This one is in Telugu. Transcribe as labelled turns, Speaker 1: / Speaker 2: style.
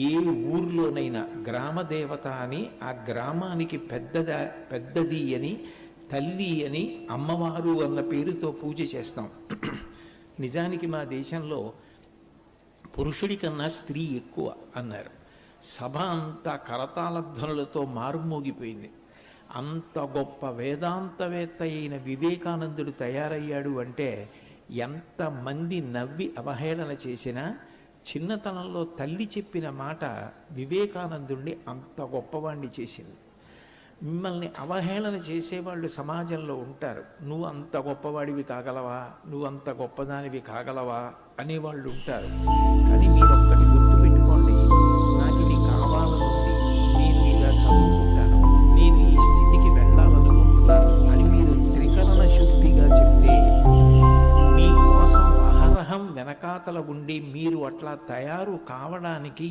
Speaker 1: ఏ ఊర్లోనైనా గ్రామదేవత అని ఆ గ్రామానికి పెద్దది అని తల్లి అని అమ్మవారు అన్న పేరుతో పూజ చేస్తాం. నిజానికి మా దేశంలో పురుషుడి కన్నా స్త్రీ ఎక్కువ అన్నారు. సభ అంతా కరతాళ ధ్వనులతో మారుమోగిపోయింది. అంత గొప్ప వేదాంతవేత్త అయిన వివేకానందుడు తయారయ్యాడు అంటే ఎంతమంది నవ్వి అవహేళన చేసినా చిన్నతనంలో తల్లి చెప్పిన మాట వివేకానందుణ్ణి అంత గొప్పవాణ్ణి చేసింది. మిమ్మల్ని అవహేళన చేసేవాళ్ళు సమాజంలో ఉంటారు. నువ్వు అంత గొప్పవాడివి కాగలవా, నువ్వు అంత గొప్పదానివి కాగలవా అనేవాళ్ళు ఉంటారు. కానీ మీరొక్కటి గుర్తుపెట్టుకోండి, నాకు ఇది కావాలనుంది, నేను ఇలా చదువుకుంటాను, నేను ఈ స్థితికి వెళ్ళాలనుకుంటున్నాను అని మీరు త్రికరణ శుద్ధిగా చెప్తే మీ కోసం అహరహం వెనకాతల ఉండి మీరు అట్లా తయారు కావడానికి